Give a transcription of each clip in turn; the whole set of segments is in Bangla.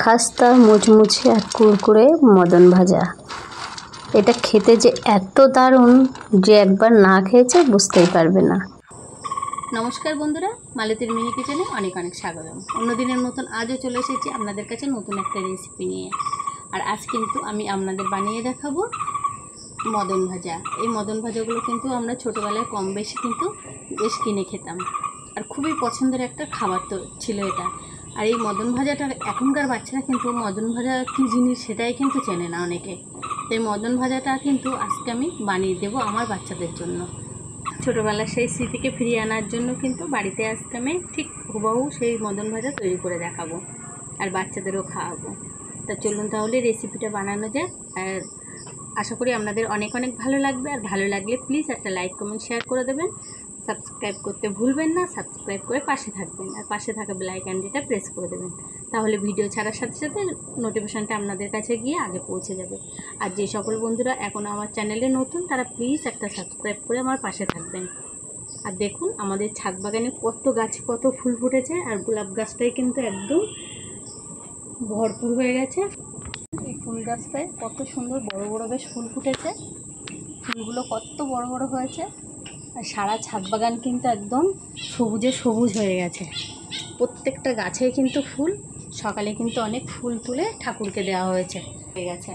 খাস্তা মুচমুচে আর কুরকুরে মদন ভাজা। এটা খেতে যে এত দারুণ যে একবার না খেয়েছে বুঝতেই পারবে না। নমস্কার বন্ধুরা, মালতীর মিনি কিচেনে অনেক অনেক স্বাগতম। অন্যদিনের মতন আজও চলে এসেছি আপনাদের কাছে নতুন একটা রেসিপি নিয়ে। আর আজ কিন্তু আমি আপনাদের বানিয়ে দেখাবো মদন ভাজা। এই মদন ভাজাগুলো কিন্তু আমরা ছোটোবেলায় কম বেশি কিন্তু বেশ কিনে খেতাম, আর খুবই পছন্দের একটা খাবার তো ছিল এটা। আর এই মদন ভাজাটা এখনকার বাচ্চারা কিন্তু মদন ভাজা কী জিনিস সেটাই কিন্তু চেনে না অনেকে। তো এই মদন ভাজাটা কিন্তু আজকে আমি বানিয়ে দেবো আমার বাচ্চাদের জন্য। ছোটোবেলার সেই স্মৃতিকে ফিরিয়ে আনার জন্য কিন্তু বাড়িতে আজকে আমি ঠিক হুবহু সেই মদন ভাজা তৈরি করে দেখাবো আর বাচ্চাদেরও খাওয়াবো। তা চলুন তাহলে রেসিপিটা বানানো যায়। আর আশা করি আপনাদের অনেক অনেক ভালো লাগবে। আর ভালো লাগলে প্লিজ একটা লাইক কমেন্ট শেয়ার করে দেবেন, সাবস্ক্রাইব করতে ভুলবেন না। সাবস্ক্রাইব করে পাশে থাকবেন আর পাশে থাকা বেল আইকনটা প্রেস করে দেবেন, তাহলে ভিডিও ছাড়ার সাথে সাথে নোটিফিকেশানটা আপনাদের কাছে গিয়ে আগে পৌঁছে যাবে। আর যে সকল বন্ধুরা এখনও আমার চ্যানেলে নতুন তারা প্লিজ একটা সাবস্ক্রাইব করে আমার পাশে থাকবেন। আর দেখুন আমাদের ছাদ বাগানে কত গাছে কত ফুল ফুটেছে, আর গোলাপ গাছটাই কিন্তু একদম ভরপুর হয়ে গেছে। এই ফুল গাছটায় কত সুন্দর বড় বড় বেশ ফুল ফুটেছে, ফুলগুলো কত বড় বড় হয়েছে। আর সারা ছাদ বাগান কিন্তু একদম সবুজে সবুজ হয়ে গেছে। প্রত্যেকটা গাছে কিন্তু ফুল, সকালে কিন্তু অনেক ফুল তুলে ঠাকুরকে দেওয়া হয়ে গেছে।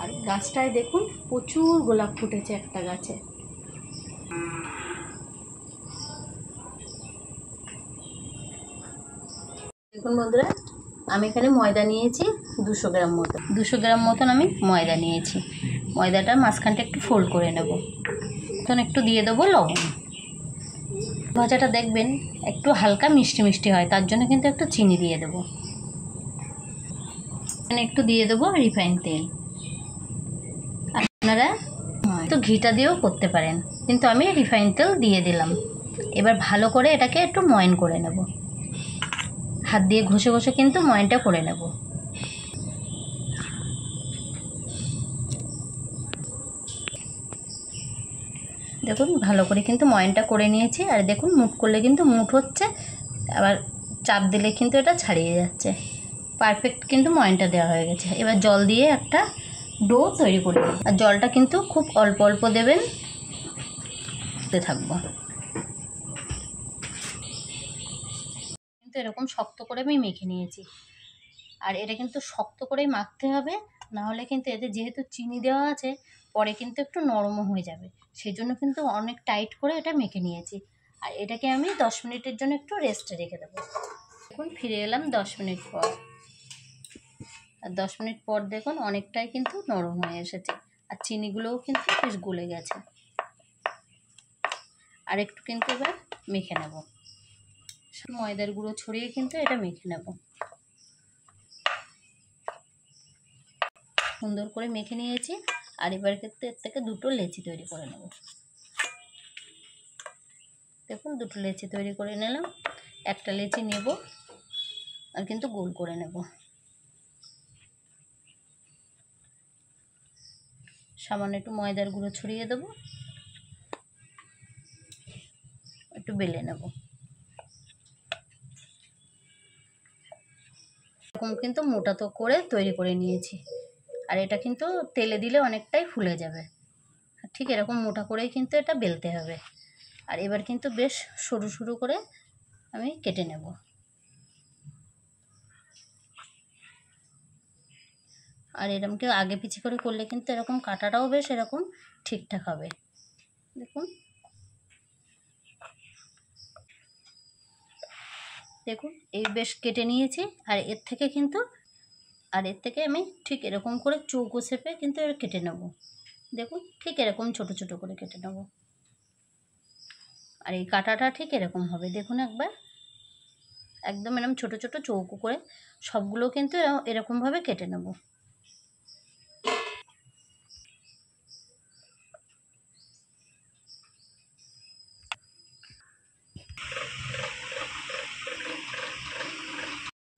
আর গাছটায় দেখুন প্রচুর গোলাপ ফুটেছে একটা গাছে। দেখুন বন্ধুরা, আমি এখানে ময়দা নিয়েছি 200 গ্রাম মতো। 200 গ্রাম মতন আমি ময়দা নিয়েছি। ময়দাটা মাঝখানটা একটু ফোল্ড করে নেব। তখন একটু দিয়ে দেবো লবণ। ভাজাটা দেখবেন একটু হালকা মিষ্টি মিষ্টি হয়, তার জন্য কিন্তু একটু চিনি দিয়ে দেবো। এখানে একটু দিয়ে দেবো রিফাইন তেল। আপনারা তো ঘিটা দিয়েও করতে পারেন, কিন্তু আমি রিফাইন তেল দিয়ে দিলাম। এবার ভালো করে এটাকে একটু ময়ন করে নেব। হাত দিয়ে ঘষে ঘষে কিন্তু ময়নটা করে নেব। দেখুন ভালো করে কিন্তু ময়নটা করে নিয়েছি। আর দেখুন মুঠ করলে কিন্তু মুঠ হচ্ছে, আবার চাপ দিলে কিন্তু এটা ছাড়িয়ে যাচ্ছে। পারফেক্ট কিন্তু ময়নটা দেওয়া হয়ে গেছে। এবার জল দিয়ে একটা ডো তৈরি করে দেব। আর জলটা কিন্তু খুব অল্প অল্প দেবেন, থাকবো কিন্তু এরকম শক্ত করে আমি মেখে নিয়েছি। আর এটা কিন্তু শক্ত করেই মাখতে হবে, না হলে কিন্তু এতে যেহেতু চিনি দেওয়া আছে পরে কিন্তু একটু নরমও হয়ে যাবে। সেই জন্য কিন্তু অনেক টাইট করে এটা মেখে নিয়েছি। আর এটাকে আমি 10 মিনিটের জন্য একটু রেস্টে রেখে দেবো। এখন ফিরে এলাম 10 মিনিট পর। আর 10 মিনিট পর দেখুন অনেকটাই কিন্তু নরম হয়ে এসেছে, আর চিনিগুলোও কিন্তু বেশ গলে গেছে। আর একটু কিন্তু এবার মেখে নেব। ময়দার গুঁড়ো ছড়িয়ে কিন্তু এটা মেখে নেব। সুন্দর করে মেখে নিয়েছি। আর এবার কিন্তু এর থেকে দুটো লেচি তৈরি করে নেব। দেখুন দুটো লেচি তৈরি করে নিলাম। একটা লেচি নেব আর কিন্তু গোল করে নেব। সামান্য একটু ময়দার গুঁড়ো ছড়িয়ে দেব, একটু বেলে নেব। এরকম কিন্তু মোটা তো করে তৈরি করে নিয়েছি। আর এটা কিন্তু তেলে দিলে অনেকটাই ফুলে যাবে। ঠিক এরকম মোটা করেই কিন্তু এটা বেলতে হবে। আর এবার কিন্তু বেশ সরু সরু করে আমি কেটে নেব। আর এরকমকে আগে পিছে করে করলে কিন্তু এরকম কাটাটাও বেশ এরকম ঠিকঠাক হবে। দেখুন দেখুন এই বেশ কেটে নিয়েছি। আর এর থেকে আমি ঠিক এরকম করে চৌকো শেপে কিন্তু এর কেটে নেব। দেখুন ঠিক এরকম ছোট ছোট করে কেটে নেব। আর এই কাটাটা ঠিক এরকম হবে। দেখুন একদম এরকম ছোট ছোট চৌকো করে সবগুলো কিন্তু এরকমভাবে কেটে নেব।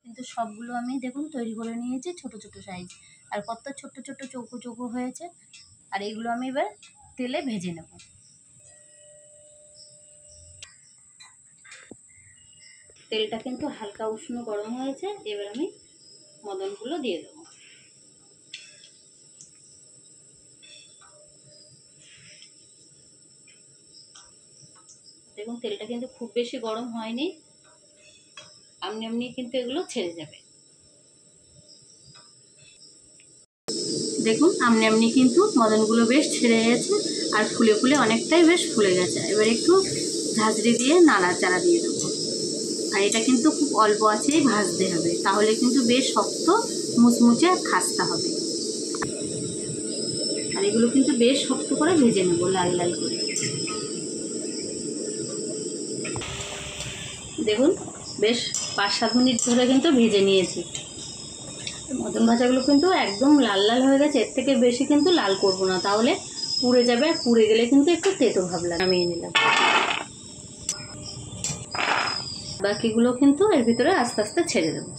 কিন্তু সবগুলো আমি দেখুন তৈরি করে নিয়েছি ছোট ছোট সাইজ। আর কত ছোট ছোট চৌকো চৌকো হয়েছে। আর এগুলো আমি এবার তেলে ভেজে নেব। তেলটা কিন্তু হালকা উষ্ণ গরম হয়েছে। এবার আমি মদনগুলো দিয়ে দেবো। দেখুন তেলটা কিন্তু খুব বেশি গরম হয়নি, এমনি এমনি কিন্তু এগুলো ছেড়ে যাবে। দেখুন এমনি এমনি কিন্তু মদনগুলো বেশ ছেড়ে গেছে আর ফুলে ফুলে অনেকটাই বেশ ফুলে গেছে। এবার একটু ঝাঁঝরি দিয়ে নাড়াচাড়া দিয়ে দেবো। আর এটা কিন্তু খুব অল্প আঁচেই ভাজতে হবে, তাহলে কিন্তু বেশ শক্ত মুচমুচে আর খাস্তা হবে। আর এগুলো কিন্তু বেশ শক্ত করে ভেজে নেবো, লাল লাল করে। দেখুন বেশ 5-7 মিনিট ধরে কিন্তু ভেজে নিয়েছি। মদন ভাজাগুলো কিন্তু একদম লাল লাল হয়ে গেছে, এর থেকে বেশি কিন্তু লাল করব না, তাহলে পুড়ে যাবে। আর পুড়ে গেলে কিন্তু একটু তেতো ভাব লাগে। নামিয়ে নিলাম। বাকিগুলো কিন্তু এর ভিতরে আস্তে আস্তে ছেড়ে দেবো।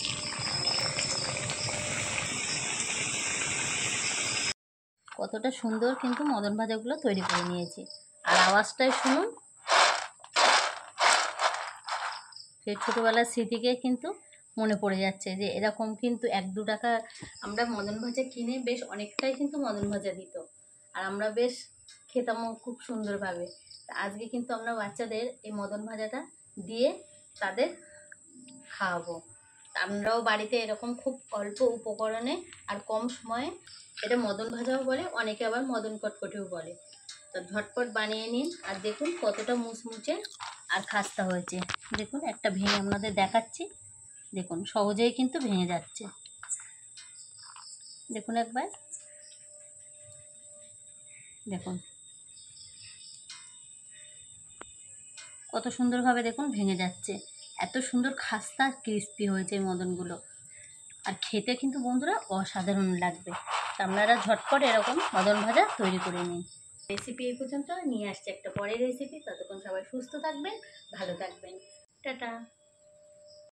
কতটা সুন্দর কিন্তু মদন ভাজাগুলো তৈরি করে নিয়েছি। আর আওয়াজটাই শুনুন, সেই ছোটোবেলার স্মৃতিকে কিন্তু মনে পড়ে যাচ্ছে যে এরকম কিন্তু 1-2 টাকা আমরা মদন ভাজা কিনে বেশ অনেকটাই কিন্তু মদন ভাজা দিত, আর আমরা বেশ খেতামও খুব সুন্দরভাবে। আজকে কিন্তু আমরা বাচ্চাদের এই মদন ভাজাটা দিয়ে তাদের খাওয়াবো। আমরাও বাড়িতে এরকম খুব অল্প উপকরণে আর কম সময়ে, এটা মদন ভাজাও বলে, অনেকে আবার মদন কটকটিও বলে। তো ঝটপট বানিয়ে নিন। আর দেখুন কতটা মুচমুচে আর খাস্তা হয়েছে। দেখুন একটা ভেঙে আপনাদের দেখাচ্ছি। দেখুন সহজেই কিন্তু ভেঙে যাচ্ছে। দেখুন একবার, দেখুন কত সুন্দরভাবে দেখুন ভেঙে যাচ্ছে। এত সুন্দর খাস্তা ক্রিস্পি হয়েছে এই মদনগুলো। আর খেতে কিন্তু বন্ধুরা অসাধারণ লাগবে। তা আপনারা ঝটপট এরকম মদন ভাজা তৈরি করে নিন। রেসিপি এই পর্যন্ত, নিয়ে আসছে একটা পরের রেসিপি। ততক্ষণ সবাই সুস্থ থাকবেন, ভালো থাকবেন। টাটা।